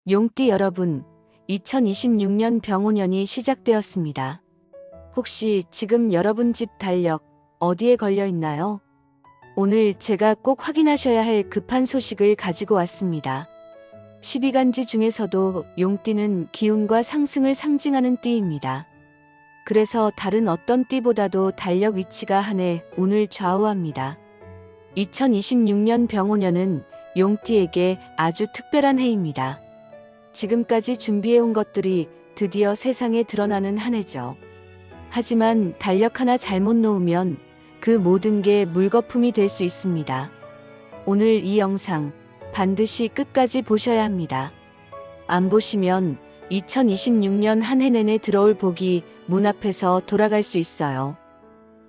용띠 여러분, 2026년 병오년이 시작되었습니다. 혹시 지금 여러분 집 달력 어디에 걸려 있나요? 오늘 제가 꼭 확인하셔야 할 급한 소식을 가지고 왔습니다. 12간지 중에서도 용띠는 기운과 상승을 상징하는 띠입니다. 그래서 다른 어떤 띠보다도 달력 위치가 한 해 운을 좌우합니다. 2026년 병오년은 용띠에게 아주 특별한 해입니다. 지금까지 준비해온 것들이 드디어 세상에 드러나는 한 해죠. 하지만 달력 하나 잘못 놓으면 그 모든 게 물거품이 될 수 있습니다. 오늘 이 영상 반드시 끝까지 보셔야 합니다. 안 보시면 2026년 한 해 내내 들어올 복이 문 앞에서 돌아갈 수 있어요.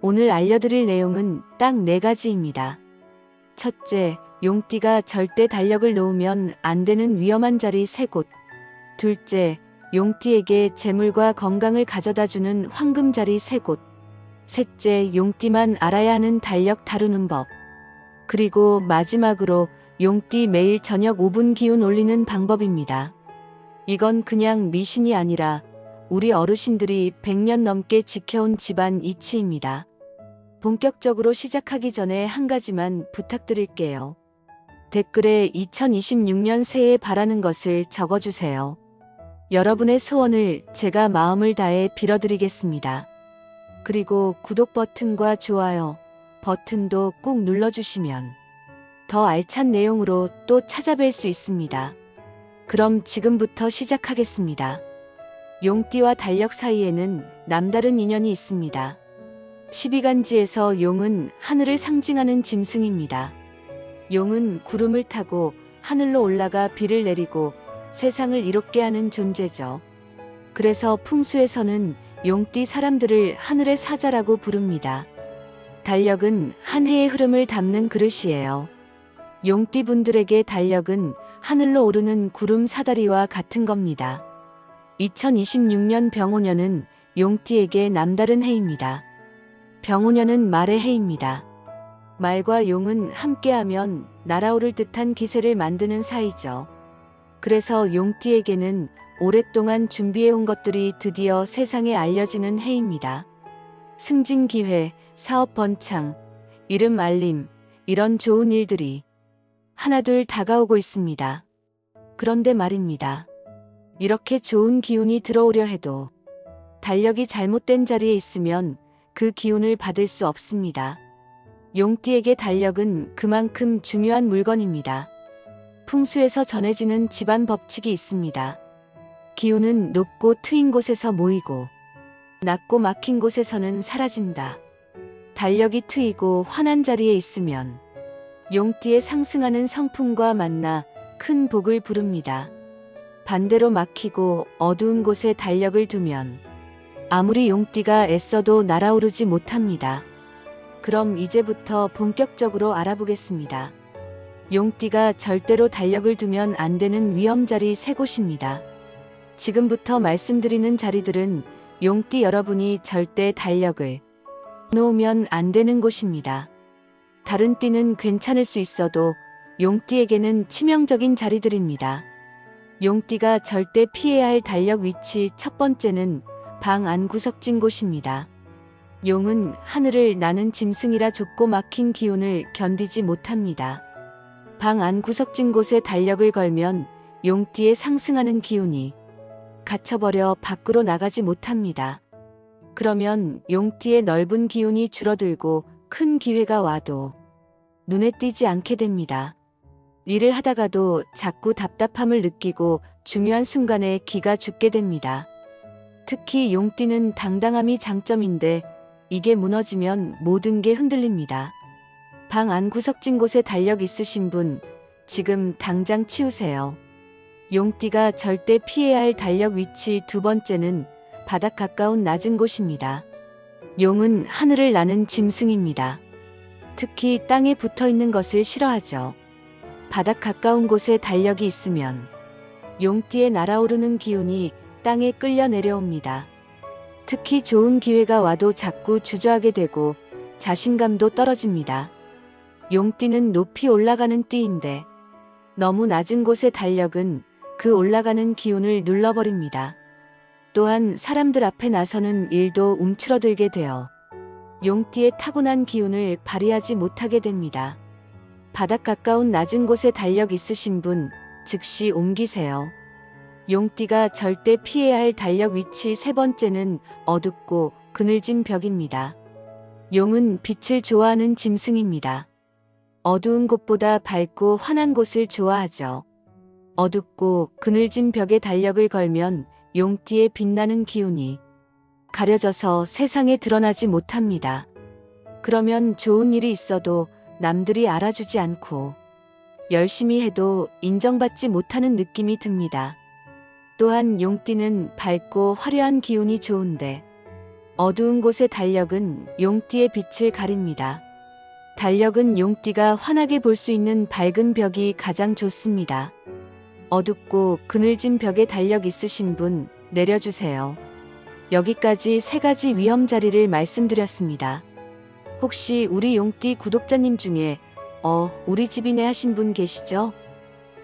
오늘 알려드릴 내용은 딱 4가지입니다. 첫째, 용띠가 절대 달력을 놓으면 안 되는 위험한 자리 3곳. 둘째, 용띠에게 재물과 건강을 가져다주는 황금 자리 3곳. 셋째, 용띠만 알아야 하는 달력 다루는 법. 그리고 마지막으로 용띠 매일 저녁 5분 기운 올리는 방법입니다. 이건 그냥 미신이 아니라 우리 어르신들이 100년 넘게 지켜온 집안 이치입니다. 본격적으로 시작하기 전에 한 가지만 부탁드릴게요. 댓글에 2026년 새해에 바라는 것을 적어주세요. 여러분의 소원을 제가 마음을 다해 빌어드리겠습니다. 그리고 구독 버튼과 좋아요 버튼도 꼭 눌러주시면 더 알찬 내용으로 또 찾아뵐 수 있습니다. 그럼 지금부터 시작하겠습니다. 용띠와 달력 사이에는 남다른 인연이 있습니다. 12간지에서 용은 하늘을 상징하는 짐승입니다. 용은 구름을 타고 하늘로 올라가 비를 내리고 세상을 이롭게 하는 존재죠. 그래서 풍수에서는 용띠 사람들을 하늘의 사자라고 부릅니다. 달력은 한 해의 흐름을 담는 그릇이에요. 용띠 분들에게 달력은 하늘로 오르는 구름 사다리와 같은 겁니다. 2026년 병오년은 용띠에게 남다른 해입니다. 병오년은 말의 해입니다. 말과 용은 함께하면 날아오를 듯한 기세를 만드는 사이죠. 그래서 용띠에게는 오랫동안 준비해온 것들이 드디어 세상에 알려지는 해입니다. 승진 기회, 사업 번창, 이름 알림, 이런 좋은 일들이 하나둘 다가오고 있습니다. 그런데 말입니다. 이렇게 좋은 기운이 들어오려 해도 달력이 잘못된 자리에 있으면 그 기운을 받을 수 없습니다. 용띠에게 달력은 그만큼 중요한 물건입니다. 풍수에서 전해지는 집안 법칙이 있습니다. 기운은 높고 트인 곳에서 모이고 낮고 막힌 곳에서는 사라진다. 달력이 트이고 환한 자리에 있으면 용띠의 상승하는 성품과 만나 큰 복을 부릅니다. 반대로 막히고 어두운 곳에 달력을 두면 아무리 용띠가 애써도 날아오르지 못합니다. 그럼 이제부터 본격적으로 알아보겠습니다. 용띠가 절대로 달력을 두면 안 되는 위험자리 3곳입니다. 지금부터 말씀드리는 자리들은 용띠 여러분이 절대 달력을 놓으면 안 되는 곳입니다. 다른 띠는 괜찮을 수 있어도 용띠에게는 치명적인 자리들입니다. 용띠가 절대 피해야 할 달력 위치 첫 번째는 방 안 구석진 곳입니다. 용은 하늘을 나는 짐승이라 좁고 막힌 기운을 견디지 못합니다. 방 안 구석진 곳에 달력을 걸면 용띠의 상승하는 기운이 갇혀버려 밖으로 나가지 못합니다. 그러면 용띠의 넓은 기운이 줄어들고 큰 기회가 와도 눈에 띄지 않게 됩니다. 일을 하다가도 자꾸 답답함을 느끼고 중요한 순간에 기가 죽게 됩니다. 특히 용띠는 당당함이 장점인데 이게 무너지면 모든 게 흔들립니다. 방 안 구석진 곳에 달력 있으신 분 지금 당장 치우세요. 용띠가 절대 피해야 할 달력 위치 두 번째는 바닥 가까운 낮은 곳입니다. 용은 하늘을 나는 짐승입니다. 특히 땅에 붙어 있는 것을 싫어하죠. 바닥 가까운 곳에 달력이 있으면 용띠의 날아오르는 기운이 땅에 끌려 내려옵니다. 특히 좋은 기회가 와도 자꾸 주저하게 되고 자신감도 떨어집니다. 용띠는 높이 올라가는 띠인데 너무 낮은 곳의 달력은 그 올라가는 기운을 눌러버립니다. 또한 사람들 앞에 나서는 일도 움츠러들게 되어 용띠의 타고난 기운을 발휘하지 못하게 됩니다. 바닥 가까운 낮은 곳에 달력 있으신 분 즉시 옮기세요. 용띠가 절대 피해야 할 달력 위치 세 번째는 어둡고 그늘진 벽입니다. 용은 빛을 좋아하는 짐승입니다. 어두운 곳보다 밝고 환한 곳을 좋아하죠. 어둡고 그늘진 벽에 달력을 걸면 용띠의 빛나는 기운이 가려져서 세상에 드러나지 못합니다. 그러면 좋은 일이 있어도 남들이 알아주지 않고 열심히 해도 인정받지 못하는 느낌이 듭니다. 또한 용띠는 밝고 화려한 기운이 좋은데 어두운 곳의 달력은 용띠의 빛을 가립니다. 달력은 용띠가 환하게 볼 수 있는 밝은 벽이 가장 좋습니다. 어둡고 그늘진 벽에 달력 있으신 분 내려주세요. 여기까지 세 가지 위험 자리를 말씀드렸습니다. 혹시 우리 용띠 구독자님 중에 우리 집이네 하신 분 계시죠?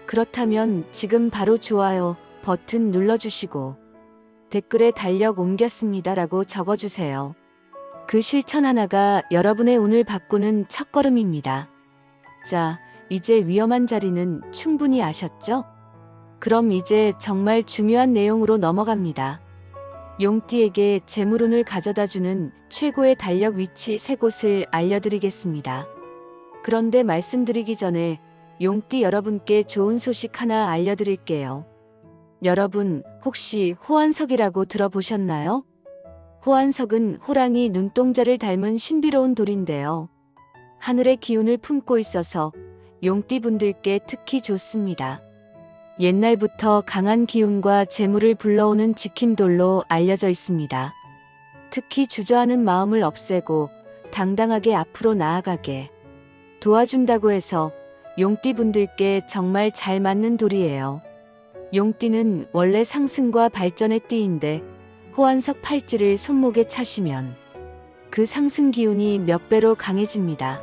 그렇다면 지금 바로 좋아요 버튼 눌러주시고 댓글에 달력 옮겼습니다 라고 적어주세요. 그 실천 하나가 여러분의 운을 바꾸는 첫걸음입니다. 자, 이제 위험한 자리는 충분히 아셨죠? 그럼 이제 정말 중요한 내용으로 넘어갑니다. 용띠에게 재물운을 가져다주는 최고의 달력 위치 세 곳을 알려드리겠습니다. 그런데 말씀드리기 전에 용띠 여러분께 좋은 소식 하나 알려드릴게요. 여러분 혹시 호환석이라고 들어보셨나요? 호환석은 호랑이 눈동자를 닮은 신비로운 돌인데요. 하늘의 기운을 품고 있어서 용띠분들께 특히 좋습니다. 옛날부터 강한 기운과 재물을 불러오는 지킴돌로 알려져 있습니다. 특히 주저하는 마음을 없애고 당당하게 앞으로 나아가게 도와준다고 해서 용띠분들께 정말 잘 맞는 돌이에요. 용띠는 원래 상승과 발전의 띠인데 호환석 팔찌를 손목에 차시면 그 상승 기운이 몇 배로 강해집니다.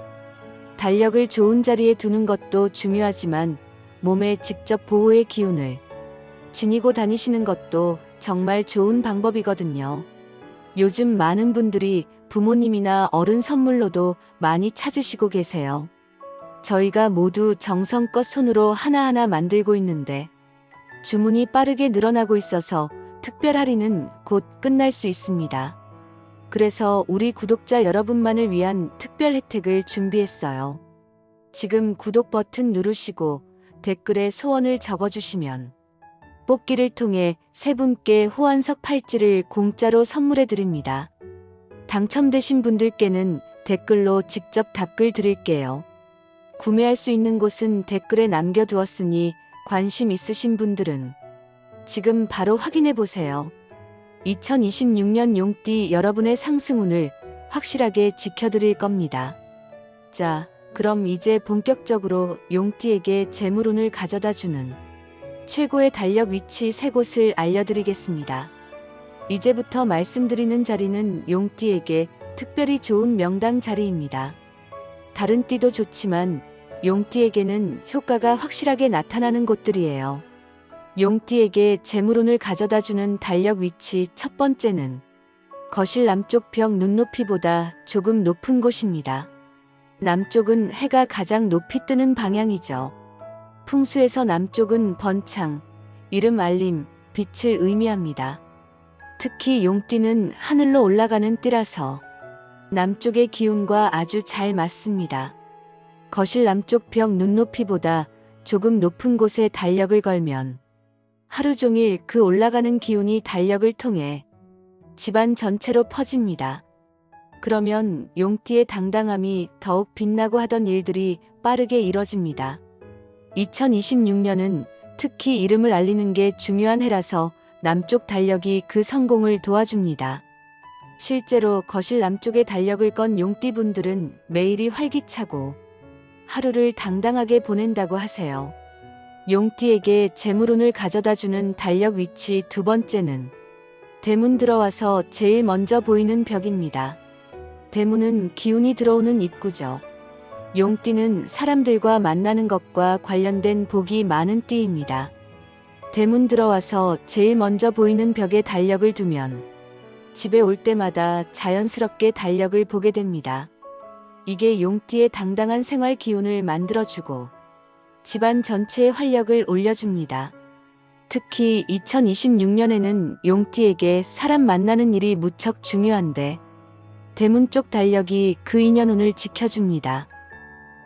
달력을 좋은 자리에 두는 것도 중요하지만 몸에 직접 보호의 기운을 지니고 다니시는 것도 정말 좋은 방법이거든요. 요즘 많은 분들이 부모님이나 어른 선물로도 많이 찾으시고 계세요. 저희가 모두 정성껏 손으로 하나하나 만들고 있는데 주문이 빠르게 늘어나고 있어서 특별 할인은 곧 끝날 수 있습니다. 그래서 우리 구독자 여러분만을 위한 특별 혜택을 준비했어요. 지금 구독 버튼 누르시고 댓글에 소원을 적어주시면 뽑기를 통해 세 분께 호환석 팔찌를 공짜로 선물해 드립니다. 당첨되신 분들께는 댓글로 직접 답글 드릴게요. 구매할 수 있는 곳은 댓글에 남겨두었으니 관심 있으신 분들은 지금 바로 확인해 보세요. 2026년 용띠 여러분의 상승운을 확실하게 지켜드릴 겁니다. 자, 그럼 이제 본격적으로 용띠에게 재물운을 가져다주는 최고의 달력 위치 세 곳을 알려드리겠습니다. 이제부터 말씀드리는 자리는 용띠에게 특별히 좋은 명당 자리입니다. 다른 띠도 좋지만 용띠에게는 효과가 확실하게 나타나는 곳들이에요. 용띠에게 재물운을 가져다주는 달력 위치 첫 번째는 거실 남쪽 벽 눈높이보다 조금 높은 곳입니다. 남쪽은 해가 가장 높이 뜨는 방향이죠. 풍수에서 남쪽은 번창, 이름 알림, 빛을 의미합니다. 특히 용띠는 하늘로 올라가는 띠라서 남쪽의 기운과 아주 잘 맞습니다. 거실 남쪽 벽 눈높이보다 조금 높은 곳에 달력을 걸면 하루 종일 그 올라가는 기운이 달력을 통해 집안 전체로 퍼집니다. 그러면 용띠의 당당함이 더욱 빛나고 하던 일들이 빠르게 이뤄집니다. 2026년은 특히 이름을 알리는 게 중요한 해라서 남쪽 달력이 그 성공을 도와줍니다. 실제로 거실 남쪽에 달력을 건 용띠분들은 매일이 활기차고 하루를 당당하게 보낸다고 하세요. 용띠에게 재물운을 가져다주는 달력 위치 두 번째는 대문 들어와서 제일 먼저 보이는 벽입니다. 대문은 기운이 들어오는 입구죠. 용띠는 사람들과 만나는 것과 관련된 복이 많은 띠입니다. 대문 들어와서 제일 먼저 보이는 벽에 달력을 두면 집에 올 때마다 자연스럽게 달력을 보게 됩니다. 이게 용띠의 당당한 생활 기운을 만들어주고 집안 전체의 활력을 올려줍니다. 특히 2026년에는 용띠에게 사람 만나는 일이 무척 중요한데 대문 쪽 달력이 그 인연운을 지켜줍니다.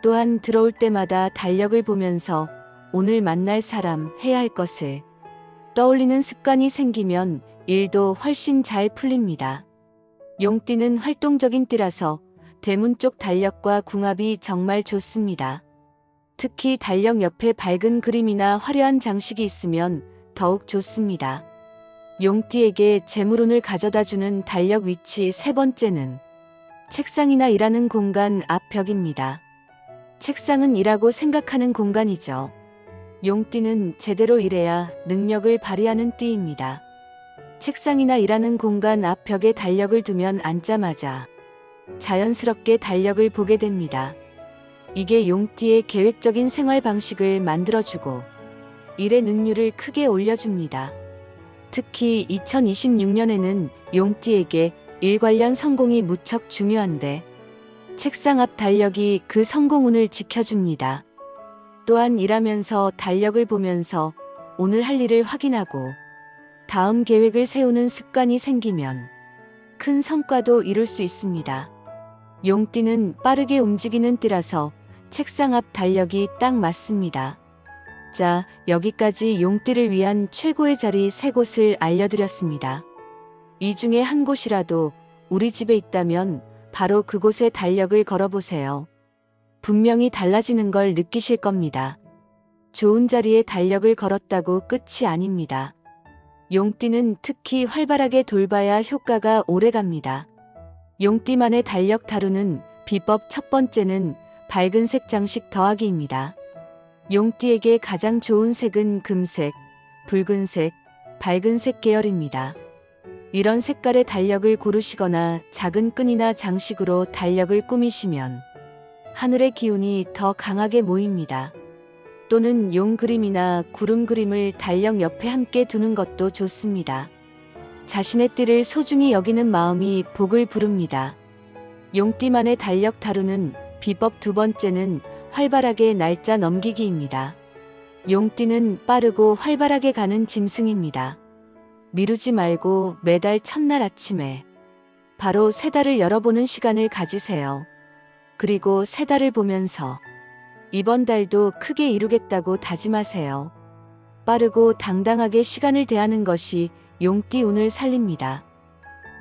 또한 들어올 때마다 달력을 보면서 오늘 만날 사람, 해야 할 것을 떠올리는 습관이 생기면 일도 훨씬 잘 풀립니다. 용띠는 활동적인 띠라서 대문 쪽 달력과 궁합이 정말 좋습니다. 특히 달력 옆에 밝은 그림이나 화려한 장식이 있으면 더욱 좋습니다. 용띠에게 재물운을 가져다주는 달력 위치 세 번째는 책상이나 일하는 공간 앞 벽입니다. 책상은 일하고 생각하는 공간이죠. 용띠는 제대로 일해야 능력을 발휘하는 띠입니다. 책상이나 일하는 공간 앞 벽에 달력을 두면 앉자마자 자연스럽게 달력을 보게 됩니다. 이게 용띠의 계획적인 생활 방식을 만들어주고 일의 능률을 크게 올려줍니다. 특히 2026년에는 용띠에게 일 관련 성공이 무척 중요한데 책상 앞 달력이 그 성공운을 지켜줍니다. 또한 일하면서 달력을 보면서 오늘 할 일을 확인하고 다음 계획을 세우는 습관이 생기면 큰 성과도 이룰 수 있습니다. 용띠는 빠르게 움직이는 띠라서 책상 앞 달력이 딱 맞습니다. 자, 여기까지 용띠를 위한 최고의 자리 3곳을 알려드렸습니다. 이 중에 한 곳이라도 우리 집에 있다면 바로 그곳에 달력을 걸어보세요. 분명히 달라지는 걸 느끼실 겁니다. 좋은 자리에 달력을 걸었다고 끝이 아닙니다. 용띠는 특히 활발하게 돌봐야 효과가 오래갑니다. 용띠만의 달력 다루는 비법 첫 번째는 밝은색 장식 더하기입니다. 용띠에게 가장 좋은 색은 금색, 붉은색, 밝은색 계열입니다. 이런 색깔의 달력을 고르시거나 작은 끈이나 장식으로 달력을 꾸미시면 하늘의 기운이 더 강하게 모입니다. 또는 용 그림이나 구름 그림을 달력 옆에 함께 두는 것도 좋습니다. 자신의 띠를 소중히 여기는 마음이 복을 부릅니다. 용띠만의 달력 다루는 비법 두 번째는 활발하게 날짜 넘기기입니다. 용띠는 빠르고 활발하게 가는 짐승입니다. 미루지 말고 매달 첫날 아침에 바로 새 달을 열어보는 시간을 가지세요. 그리고 새 달을 보면서 이번 달도 크게 이루겠다고 다짐하세요. 빠르고 당당하게 시간을 대하는 것이 용띠 운을 살립니다.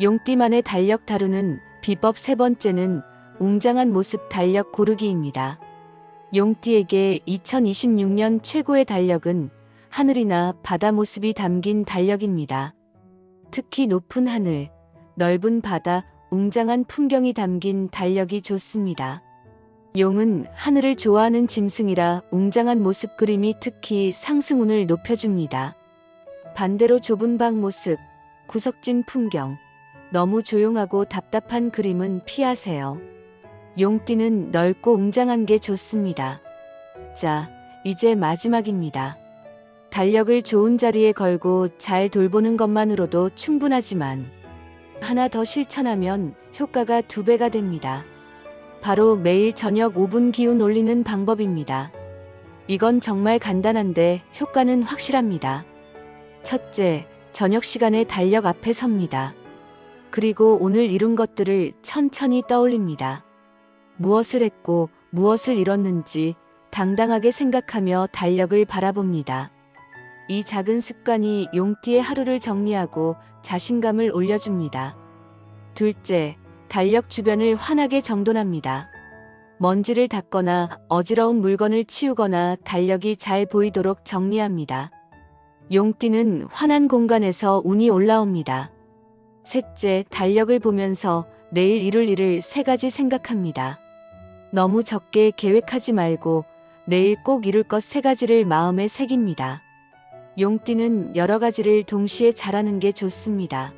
용띠만의 달력 다루는 비법 세 번째는 웅장한 모습 달력 고르기입니다. 용띠에게 2026년 최고의 달력은 하늘이나 바다 모습이 담긴 달력입니다. 특히 높은 하늘, 넓은 바다, 웅장한 풍경이 담긴 달력이 좋습니다. 용은 하늘을 좋아하는 짐승이라 웅장한 모습 그림이 특히 상승운을 높여줍니다. 반대로 좁은 방 모습, 구석진 풍경, 너무 조용하고 답답한 그림은 피하세요. 용띠는 넓고 웅장한 게 좋습니다. 자, 이제 마지막입니다. 달력을 좋은 자리에 걸고 잘 돌보는 것만으로도 충분하지만 하나 더 실천하면 효과가 2배가 됩니다. 바로 매일 저녁 5분 기운 올리는 방법입니다. 이건 정말 간단한데 효과는 확실합니다. 첫째, 저녁 시간에 달력 앞에 섭니다. 그리고 오늘 이룬 것들을 천천히 떠올립니다. 무엇을 했고 무엇을 이뤘는지 당당하게 생각하며 달력을 바라봅니다. 이 작은 습관이 용띠의 하루를 정리하고 자신감을 올려줍니다. 둘째, 달력 주변을 환하게 정돈합니다. 먼지를 닦거나 어지러운 물건을 치우거나 달력이 잘 보이도록 정리합니다. 용띠는 환한 공간에서 운이 올라옵니다. 셋째, 달력을 보면서 내일 이룰 일을 3가지 생각합니다. 너무 적게 계획하지 말고 내일 꼭 이룰 것 3가지를 마음에 새깁니다. 용띠는 여러 가지를 동시에 잘하는 게 좋습니다.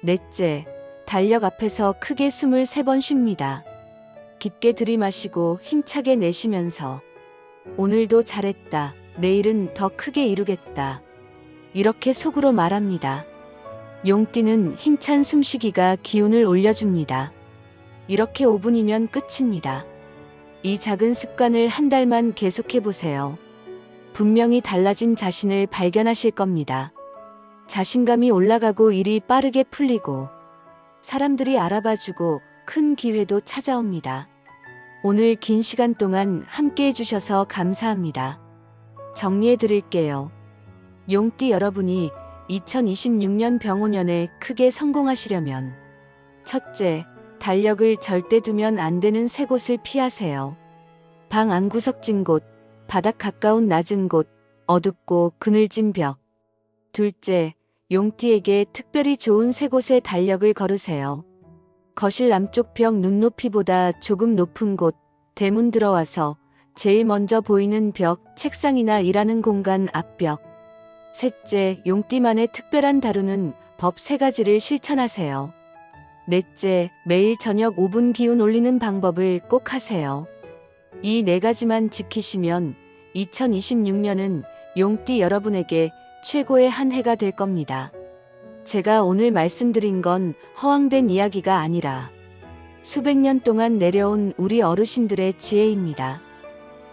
넷째, 달력 앞에서 크게 숨을 3번 쉽니다. 깊게 들이마시고 힘차게 내쉬면서 오늘도 잘했다, 내일은 더 크게 이루겠다, 이렇게 속으로 말합니다. 용띠는 힘찬 숨쉬기가 기운을 올려줍니다. 이렇게 5분이면 끝입니다. 이 작은 습관을 한 달만 계속해보세요. 분명히 달라진 자신을 발견하실 겁니다. 자신감이 올라가고 일이 빠르게 풀리고 사람들이 알아봐주고 큰 기회도 찾아옵니다. 오늘 긴 시간 동안 함께 해주셔서 감사합니다. 정리해드릴게요. 용띠 여러분이 2026년 병오년에 크게 성공하시려면 첫째, 달력을 절대 두면 안 되는 세 곳을 피하세요. 방 안구석진 곳, 바닥 가까운 낮은 곳, 어둡고 그늘진 벽. 둘째, 용띠에게 특별히 좋은 세 곳에 달력을 걸으세요. 거실 남쪽 벽 눈높이보다 조금 높은 곳, 대문 들어와서 제일 먼저 보이는 벽, 책상이나 일하는 공간 앞벽. 셋째, 용띠만의 특별한 다루는 법 3가지를 실천하세요. 넷째, 매일 저녁 5분 기운 올리는 방법을 꼭 하세요. 이 4가지만 지키시면 2026년은 용띠 여러분에게 최고의 한 해가 될 겁니다. 제가 오늘 말씀드린 건 허황된 이야기가 아니라 수백 년 동안 내려온 우리 어르신들의 지혜입니다.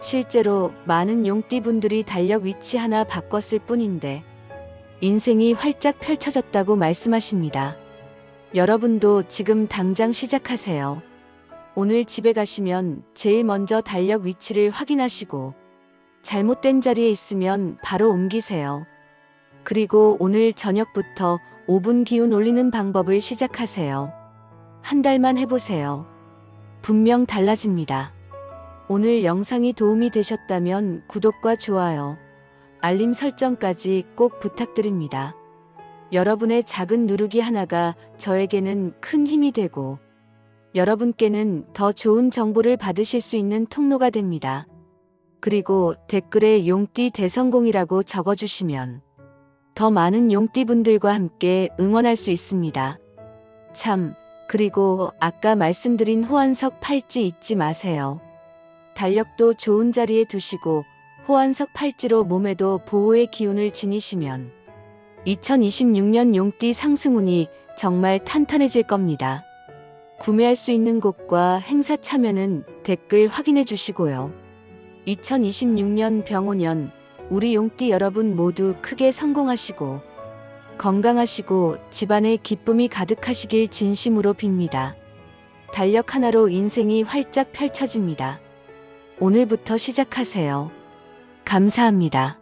실제로 많은 용띠분들이 달력 위치 하나 바꿨을 뿐인데 인생이 활짝 펼쳐졌다고 말씀하십니다. 여러분도 지금 당장 시작하세요. 오늘 집에 가시면 제일 먼저 달력 위치를 확인하시고 잘못된 자리에 있으면 바로 옮기세요. 그리고 오늘 저녁부터 5분 기운 올리는 방법을 시작하세요. 한 달만 해보세요. 분명 달라집니다. 오늘 영상이 도움이 되셨다면 구독과 좋아요, 알림 설정까지 꼭 부탁드립니다. 여러분의 작은 누르기 하나가 저에게는 큰 힘이 되고 여러분께는 더 좋은 정보를 받으실 수 있는 통로가 됩니다. 그리고 댓글에 용띠 대성공이라고 적어주시면 더 많은 용띠분들과 함께 응원할 수 있습니다. 참, 그리고 아까 말씀드린 호환석 팔찌 잊지 마세요. 달력도 좋은 자리에 두시고 호환석 팔찌로 몸에도 보호의 기운을 지니시면 2026년 용띠 상승운이 정말 탄탄해질 겁니다. 구매할 수 있는 곳과 행사 참여는 댓글 확인해 주시고요. 2026년 병오년 우리 용띠 여러분 모두 크게 성공하시고 건강하시고 집안에 기쁨이 가득하시길 진심으로 빕니다. 달력 하나로 인생이 활짝 펼쳐집니다. 오늘부터 시작하세요. 감사합니다.